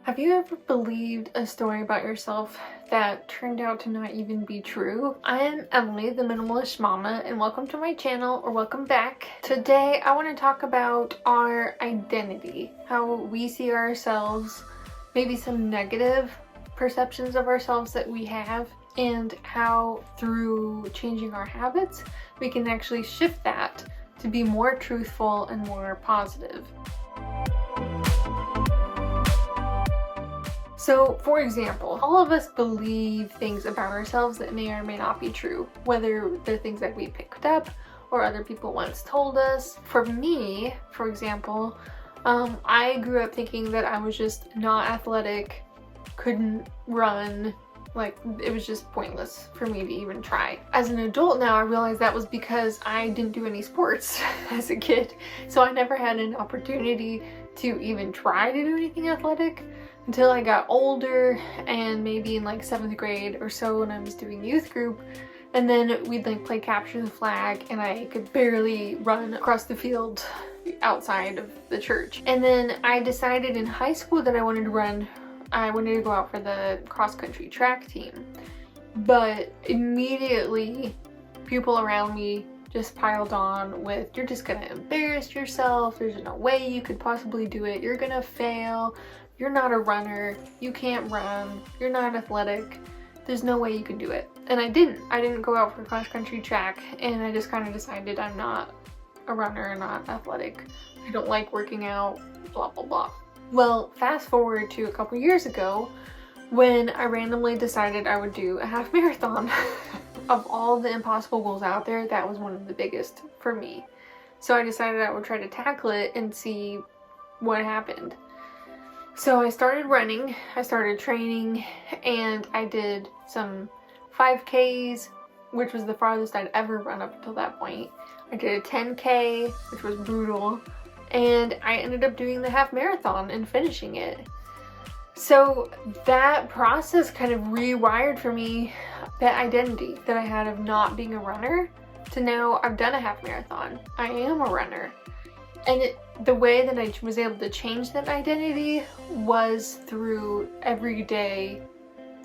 Have you ever believed a story about yourself that turned out to not even be true? I am Emily, the Minimalist Mama, and welcome to my channel, or welcome back. Today I want to talk about our identity, how we see ourselves, maybe some negative perceptions of ourselves that we have, and how through changing our habits we can actually shift that to be more truthful and more positive. So, for example, all of us believe things about ourselves that may or may not be true, whether they're things that we picked up or other people once told us. For me, for example, I grew up thinking that I was just not athletic, couldn't run, like it was just pointless for me to even try. As an adult now, I realize that was because I didn't do any sports as a kid, so I never had an opportunity to even try to do anything athletic until I got older, and maybe in like 7th grade or so when I was doing youth group, and then we'd like play capture the flag and I could barely run across the field outside of the church. And then I decided in high school that I wanted to go out for the cross-country track team. But immediately people around me just piled on with, you're just gonna embarrass yourself, there's no way you could possibly do it, you're gonna fail, you're not a runner, you can't run, you're not athletic, there's no way you can do it. And I didn't go out for cross-country track, and I just kind of decided I'm not a runner, not athletic, I don't like working out, blah blah blah. Well, fast forward to a couple years ago when I randomly decided I would do a half marathon. Of all the impossible goals out there, that was one of the biggest for me. So I decided I would try to tackle it and see what happened. So I started running, I started training, and I did some 5Ks, which was the farthest I'd ever run up until that point. I did a 10K, which was brutal, and I ended up doing the half marathon and finishing it. So that process kind of rewired for me that identity that I had of not being a runner to now I've done a half marathon. I am a runner. And the way that I was able to change that identity was through every day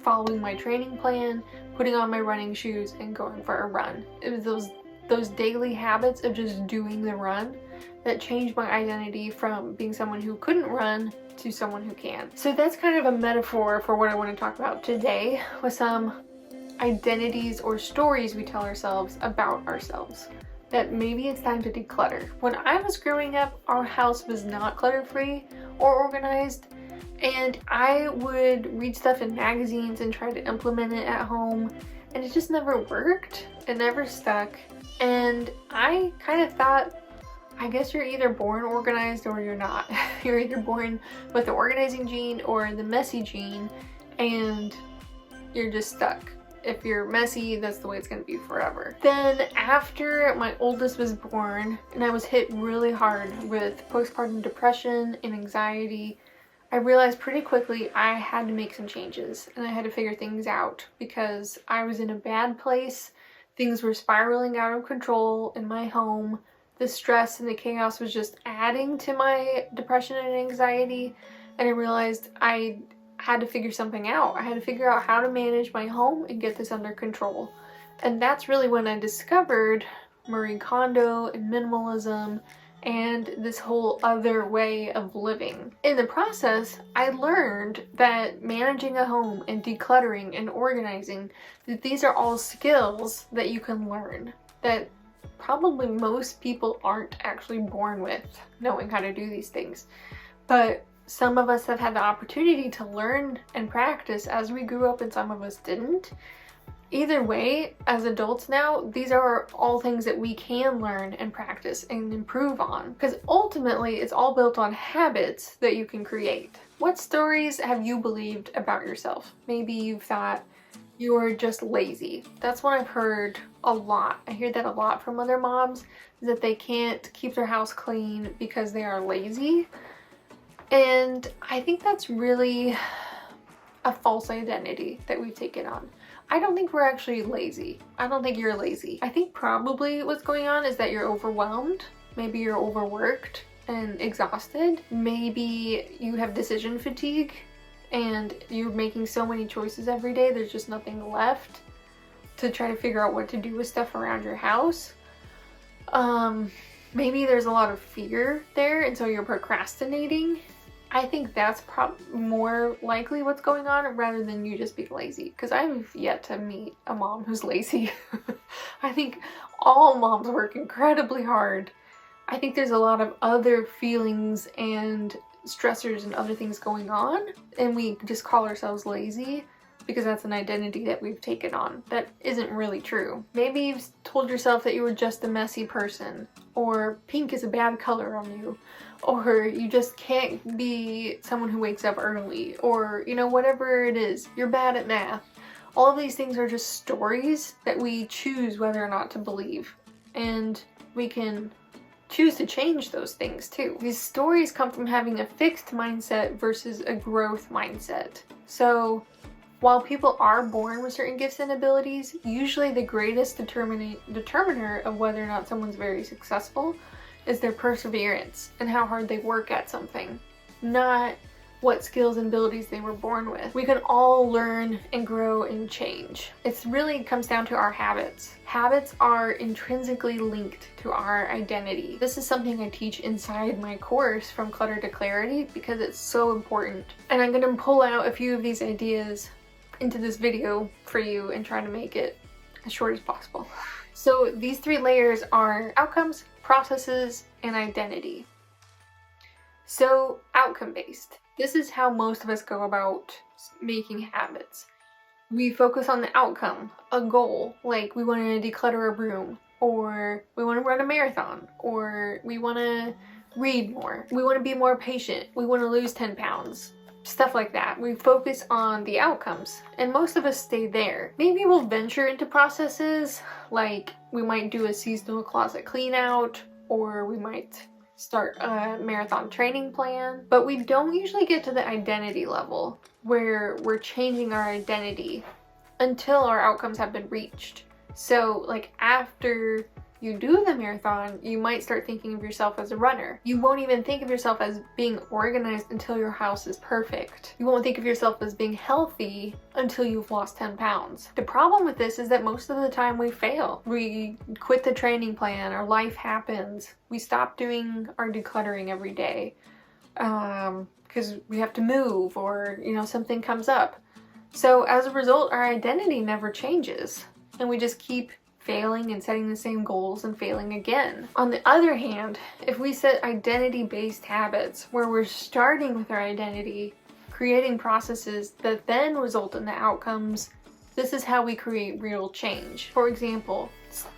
following my training plan, putting on my running shoes, and going for a run. It was those daily habits of just doing the run that changed my identity from being someone who couldn't run to someone who can. So that's kind of a metaphor for what I want to talk about today, with some identities or stories we tell ourselves about ourselves, that maybe it's time to declutter. When I was growing up, our house was not clutter-free or organized, and I would read stuff in magazines and try to implement it at home, and it just never worked. It never stuck. And I kind of thought, I guess you're either born organized or you're not. You're either born with the organizing gene or the messy gene, and you're just stuck. If you're messy, that's the way it's gonna be forever. Then after my oldest was born and I was hit really hard with postpartum depression and anxiety, I realized pretty quickly I had to make some changes and I had to figure things out because I was in a bad place. Things were spiraling out of control in my home. The stress and the chaos was just adding to my depression and anxiety, and I realized I had to figure something out. I had to figure out how to manage my home and get this under control. And that's really when I discovered Marie Kondo and minimalism and this whole other way of living. In the process, I learned that managing a home and decluttering and organizing, that these are all skills that you can learn, that probably most people aren't actually born with knowing how to do these things. But some of us have had the opportunity to learn and practice as we grew up, and some of us didn't. Either way, as adults now, these are all things that we can learn and practice and improve on, because ultimately it's all built on habits that you can create. What stories have you believed about yourself? Maybe you've thought you're just lazy. That's what I've heard a lot. I hear that a lot from other moms, that they can't keep their house clean because they are lazy. And I think that's really a false identity that we've taken on. I don't think we're actually lazy. I don't think you're lazy. I think probably what's going on is that you're overwhelmed. Maybe you're overworked and exhausted. Maybe you have decision fatigue and you're making so many choices every day, there's just nothing left to try to figure out what to do with stuff around your house. Maybe there's a lot of fear there, and so you're procrastinating. I think that's more likely what's going on rather than you just being lazy, because I've yet to meet a mom who's lazy. I think all moms work incredibly hard. I think there's a lot of other feelings and stressors and other things going on, and we just call ourselves lazy because that's an identity that we've taken on that isn't really true. Maybe you've told yourself that you were just a messy person, or pink is a bad color on you, or you just can't be someone who wakes up early, or you know, whatever it is, you're bad at math. All of these things are just stories that we choose whether or not to believe, and we can choose to change those things too. These stories come from having a fixed mindset versus a growth mindset. So while people are born with certain gifts and abilities, usually the greatest determiner of whether or not someone's very successful is their perseverance and how hard they work at something, not what skills and abilities they were born with. We can all learn and grow and change. It really comes down to our habits. Habits are intrinsically linked to our identity. This is something I teach inside my course, From Clutter to Clarity, because it's so important. And I'm going to pull out a few of these ideas into this video for you and try to make it as short as possible. So these 3 layers are outcomes, processes, and identity. So outcome-based. This is how most of us go about making habits. We focus on the outcome, a goal, like we want to declutter a room, or we want to run a marathon, or we want to read more, we want to be more patient, we want to lose 10 pounds. Stuff like that. We focus on the outcomes, and most of us stay there. Maybe we'll venture into processes, like we might do a seasonal closet clean out, or we might start a marathon training plan, but we don't usually get to the identity level where we're changing our identity until our outcomes have been reached. So like after you do the marathon, you might start thinking of yourself as a runner. You won't even think of yourself as being organized until your house is perfect. You won't think of yourself as being healthy until you've lost 10 pounds. The problem with this is that most of the time we fail. We quit the training plan, our life happens. We stop doing our decluttering every day because we have to move, or you know, something comes up. So as a result, our identity never changes, and we just keep failing and setting the same goals and failing again. On the other hand, if we set identity-based habits where we're starting with our identity, creating processes that then result in the outcomes, this is how we create real change. For example,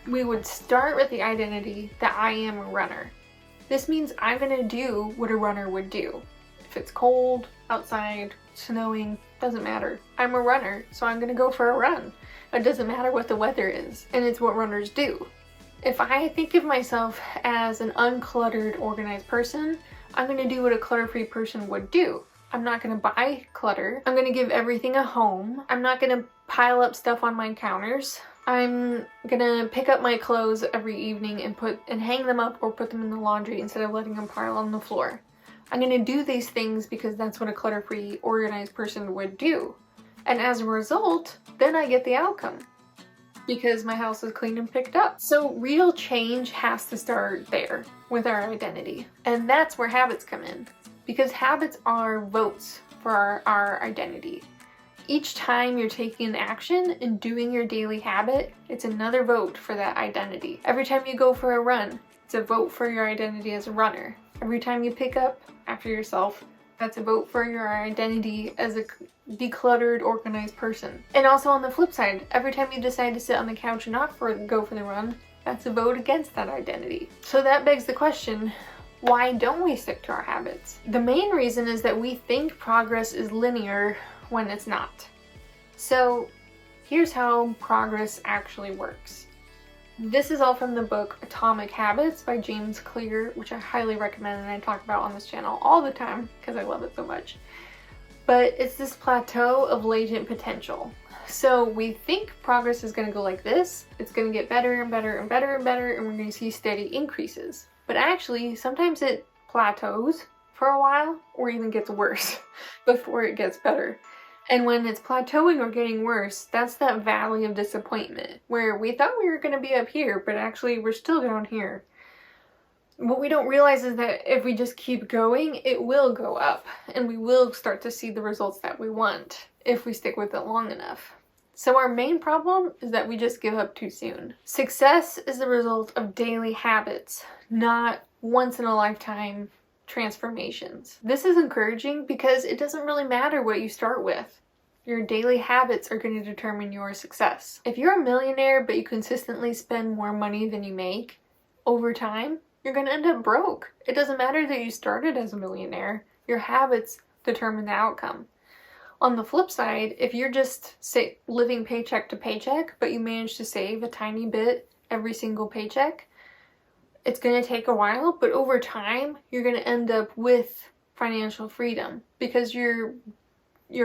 we would start with the identity that I am a runner. This means I'm gonna do what a runner would do. If it's cold, outside, snowing, doesn't matter. I'm a runner, so I'm gonna go for a run. It doesn't matter what the weather is, and it's what runners do. If I think of myself as an uncluttered, organized person, I'm gonna do what a clutter-free person would do. I'm not gonna buy clutter. I'm gonna give everything a home. I'm not gonna pile up stuff on my counters. I'm gonna pick up my clothes every evening and hang them up or put them in the laundry instead of letting them pile on the floor. I'm gonna do these things because that's what a clutter-free, organized person would do. And as a result, then I get the outcome because my house is clean and picked up. So real change has to start there with our identity. And that's where habits come in, because habits are votes for our identity. Each time you're taking an action and doing your daily habit, it's another vote for that identity. Every time you go for a run, it's a vote for your identity as a runner. Every time you pick up after yourself, that's a vote for your identity as a decluttered, organized person. And also on the flip side, every time you decide to sit on the couch and not go for the run, that's a vote against that identity. So that begs the question, why don't we stick to our habits? The main reason is that we think progress is linear when it's not. So here's how progress actually works. This is all from the book Atomic Habits by James Clear, which I highly recommend and I talk about on this channel all the time because I love it so much. But it's this plateau of latent potential. So we think progress is going to go like this. It's going to get better and better and better and better, and we're going to see steady increases. But actually, sometimes it plateaus for a while or even gets worse before it gets better. And when it's plateauing or getting worse, that's that valley of disappointment where we thought we were going to be up here, but actually we're still down here. What we don't realize is that if we just keep going, it will go up and we will start to see the results that we want if we stick with it long enough. So our main problem is that we just give up too soon. Success is the result of daily habits, not once in a lifetime transformations. This is encouraging because it doesn't really matter what you start with. Your daily habits are going to determine your success. If you're a millionaire but you consistently spend more money than you make, over time, you're going to end up broke. It doesn't matter that you started as a millionaire. Your habits determine the outcome. On the flip side, if you're just living paycheck to paycheck, but you manage to save a tiny bit every single paycheck, it's going to take a while, but over time, you're going to end up with financial freedom because your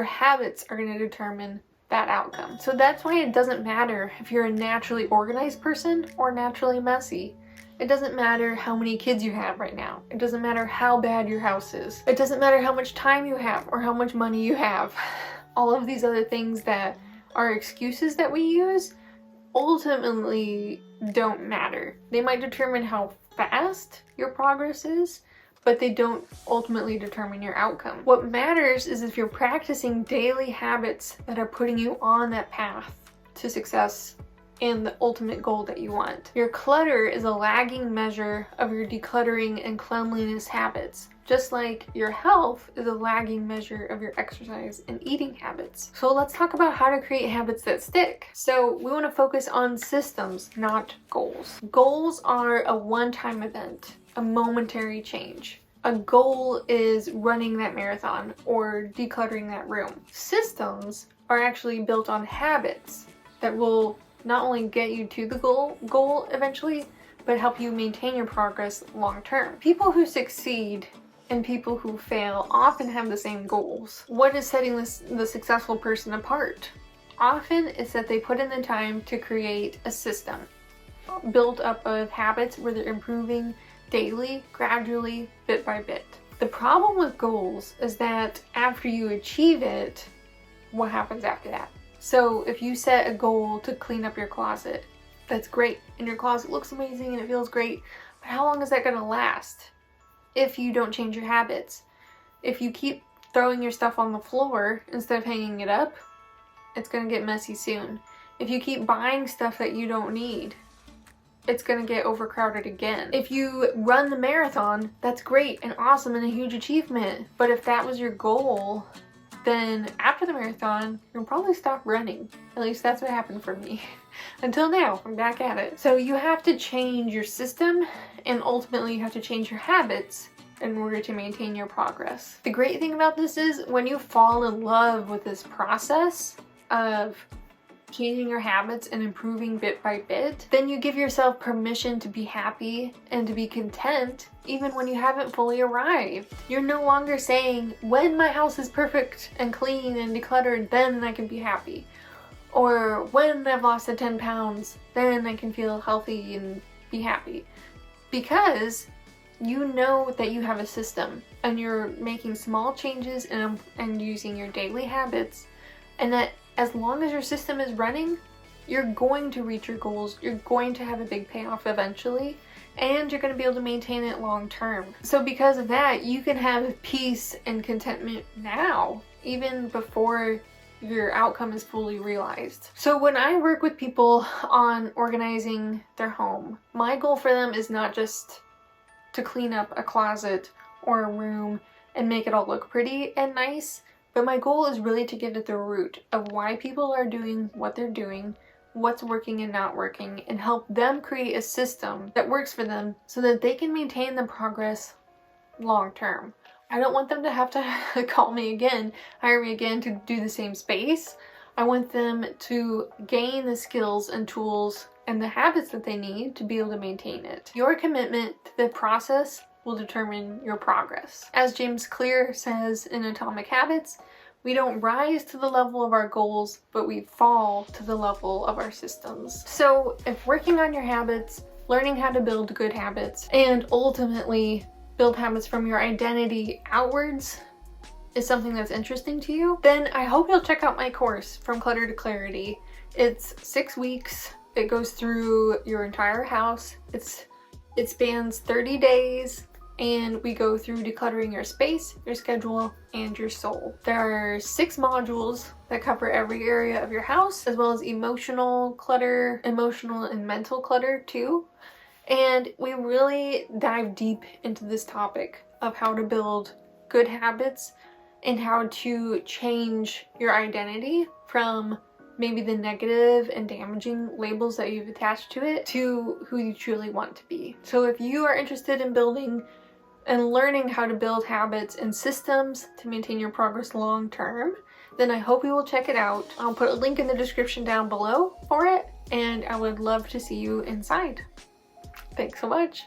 habits are going to determine that outcome. So that's why it doesn't matter if you're a naturally organized person or naturally messy. It doesn't matter how many kids you have right now. It doesn't matter how bad your house is. It doesn't matter how much time you have or how much money you have. All of these other things that are excuses that we use ultimately don't matter. They might determine how fast your progress is, but they don't ultimately determine your outcome. What matters is if you're practicing daily habits that are putting you on that path to success and the ultimate goal that you want. Your clutter is a lagging measure of your decluttering and cleanliness habits, just like your health is a lagging measure of your exercise and eating habits. So let's talk about how to create habits that stick. So we want to focus on systems, not goals. Goals are a one-time event, a momentary change. A goal is running that marathon or decluttering that room. Systems are actually built on habits that will not only get you to the goal eventually, but help you maintain your progress long term. People who succeed and people who fail often have the same goals. What is setting the successful person apart? Often it's that they put in the time to create a system built up of habits where they're improving daily, gradually, bit by bit. The problem with goals is that after you achieve it, what happens after that? So if you set a goal to clean up your closet, that's great, and your closet looks amazing and it feels great, but how long is that going to last if you don't change your habits? If you keep throwing your stuff on the floor instead of hanging it up, it's going to get messy soon. If you keep buying stuff that you don't need, it's going to get overcrowded again. If you run the marathon, that's great and awesome and a huge achievement, but if that was your goal, then after the marathon, you'll probably stop running. At least that's what happened for me. Until now, I'm back at it. So you have to change your system, and ultimately you have to change your habits in order to maintain your progress. The great thing about this is when you fall in love with this process of changing your habits and improving bit by bit, then you give yourself permission to be happy and to be content even when you haven't fully arrived. You're no longer saying, when my house is perfect and clean and decluttered, then I can be happy. Or when I've lost the 10 pounds, then I can feel healthy and be happy. Because you know that you have a system and you're making small changes and using your daily habits, and that as long as your system is running, you're going to reach your goals, you're going to have a big payoff eventually, and you're going to be able to maintain it long term. So because of that, you can have peace and contentment now, even before your outcome is fully realized. So when I work with people on organizing their home, my goal for them is not just to clean up a closet or a room and make it all look pretty and nice, but my goal is really to get at the root of why people are doing what they're doing, what's working and not working, and help them create a system that works for them so that they can maintain the progress long term. I don't want them to have to call me again, hire me again to do the same space. I want them to gain the skills and tools and the habits that they need to be able to maintain it. Your commitment to the process will determine your progress. As James Clear says in Atomic Habits, we don't rise to the level of our goals, but we fall to the level of our systems. So if working on your habits, learning how to build good habits, and ultimately build habits from your identity outwards is something that's interesting to you, then I hope you'll check out my course, From Clutter to Clarity. It's 6 weeks. It goes through your entire house. It spans 30 days, and we go through decluttering your space, your schedule, and your soul. There are 6 modules that cover every area of your house, as well as emotional clutter, emotional and mental clutter too. And we really dive deep into this topic of how to build good habits and how to change your identity from maybe the negative and damaging labels that you've attached to it to who you truly want to be. So if you are interested in building and learning how to build habits and systems to maintain your progress long term, then I hope you will check it out. I'll put a link in the description down below for it, and I would love to see you inside. Thanks so much.